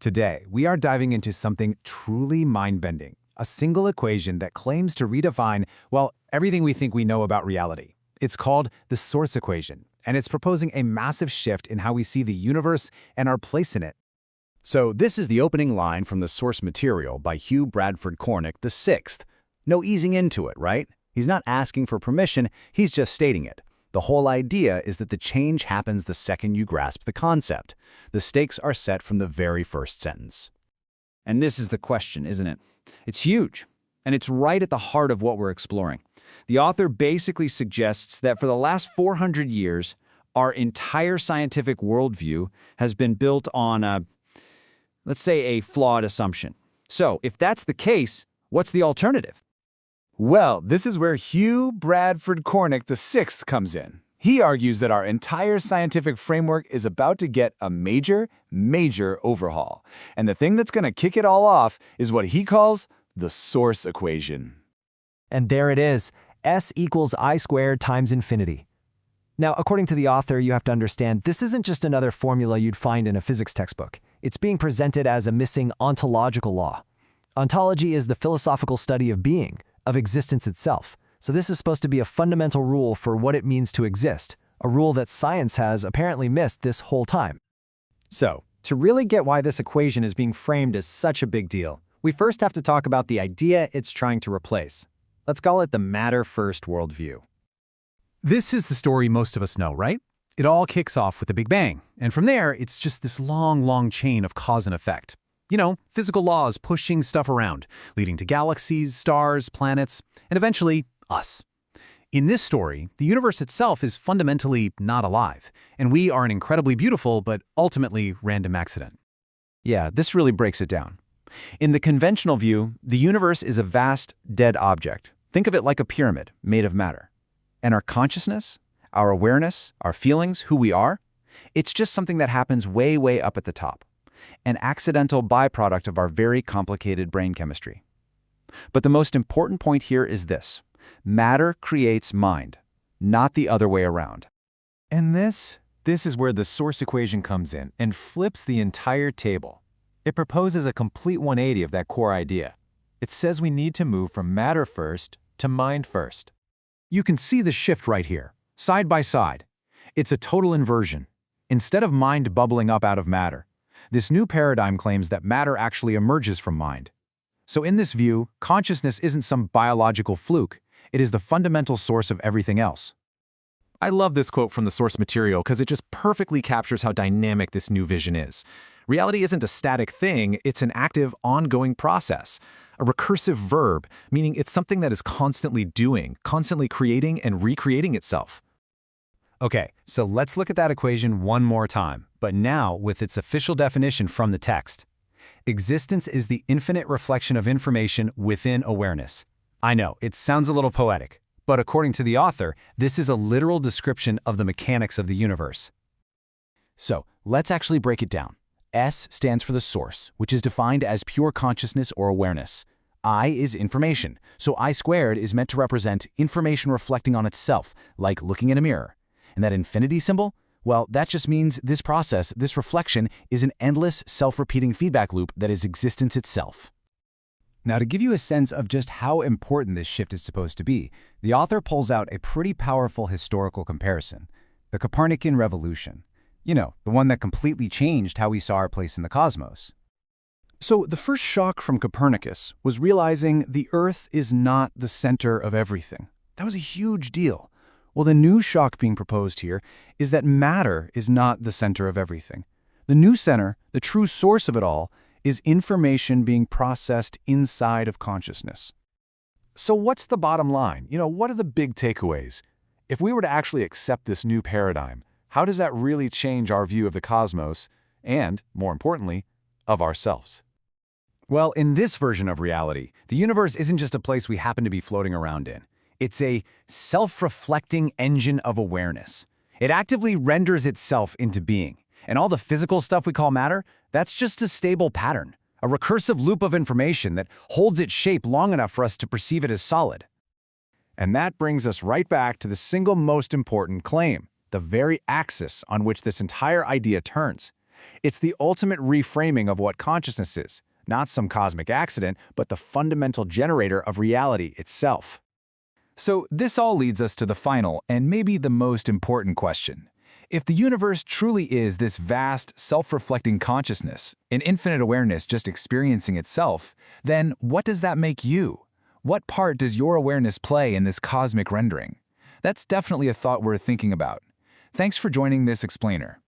Today, we are diving into something truly mind-bending, a single equation that claims to redefine, well, everything we think we know about reality. It's called the source equation, and it's proposing a massive shift in how we see the universe and our place in it. So this is the opening line from the source material by Hugh Bradford Cornick VI. No easing into it, right? He's not asking for permission, he's just stating it. The whole idea is that the change happens the second you grasp the concept. The stakes are set from the very first sentence. And this is the question, isn't it? It's huge, and it's right at the heart of what we're exploring. The author basically suggests that for the last 400 years, our entire scientific worldview has been built on let's say a flawed assumption. So, if that's the case, what's the alternative? Well, this is where Hugh Bradford Cornick VI comes in. He argues that our entire scientific framework is about to get a major overhaul. And the thing that's going to kick it all off is what he calls the source equation. And there it is, S equals I squared times infinity. Now, according to the author, you have to understand this isn't just another formula you'd find in a physics textbook. It's being presented as a missing ontological law. Ontology is the philosophical study of being, of existence itself. So this is supposed to be a fundamental rule for what it means to exist, a rule that science has apparently missed this whole time. So, to really get why this equation is being framed as such a big deal, we first have to talk about the idea it's trying to replace. Let's call it the matter-first worldview. This is the story most of us know, right? It all kicks off with the Big Bang, and from there, it's just this long chain of cause and effect. You know, physical laws pushing stuff around, leading to galaxies, stars, planets, and eventually, us. In this story, the universe itself is fundamentally not alive, and we are an incredibly beautiful but ultimately random accident. Yeah, this really breaks it down. In the conventional view, the universe is a vast, dead object. Think of it like a pyramid made of matter. And our consciousness, our awareness, our feelings, who we are, it's just something that happens way up at the top. An accidental byproduct of our very complicated brain chemistry. But the most important point here is this. Matter creates mind, not the other way around. And this is where the source equation comes in and flips the entire table. It proposes a complete 180 of that core idea. It says we need to move from matter first to mind first. You can see the shift right here, side by side. It's a total inversion. Instead of mind bubbling up out of matter, this new paradigm claims that matter actually emerges from mind. So in this view, consciousness isn't some biological fluke, it is the fundamental source of everything else. I love this quote from the source material because it just perfectly captures how dynamic this new vision is. Reality isn't a static thing, it's an active, ongoing process. A recursive verb, meaning it's something that is constantly doing, constantly creating and recreating itself. Okay, so let's look at that equation one more time, but now with its official definition from the text. Existence is the infinite reflection of information within awareness. I know, it sounds a little poetic, but according to the author, this is a literal description of the mechanics of the universe. So, let's actually break it down. S stands for the source, which is defined as pure consciousness or awareness. I is information, so I squared is meant to represent information reflecting on itself, like looking in a mirror. And that infinity symbol? Well, that just means this process, this reflection, is an endless, self-repeating feedback loop that is existence itself. Now, to give you a sense of just how important this shift is supposed to be, the author pulls out a pretty powerful historical comparison, the Copernican revolution. You know, the one that completely changed how we saw our place in the cosmos. So the first shock from Copernicus was realizing the Earth is not the center of everything. That was a huge deal. Well, the new shock being proposed here is that matter is not the center of everything. The new center, the true source of it all, is information being processed inside of consciousness. So what's the bottom line? You know, what are the big takeaways? If we were to actually accept this new paradigm, how does that really change our view of the cosmos and, more importantly, of ourselves? Well, in this version of reality, the universe isn't just a place we happen to be floating around in. It's a self-reflecting engine of awareness. It actively renders itself into being. And all the physical stuff we call matter, that's just a stable pattern, a recursive loop of information that holds its shape long enough for us to perceive it as solid. And that brings us right back to the single most important claim, the very axis on which this entire idea turns. It's the ultimate reframing of what consciousness is, not some cosmic accident, but the fundamental generator of reality itself. So this all leads us to the final and maybe the most important question. If the universe truly is this vast, self-reflecting consciousness, an infinite awareness just experiencing itself, then what does that make you? What part does your awareness play in this cosmic rendering? That's definitely a thought worth thinking about. Thanks for joining this explainer.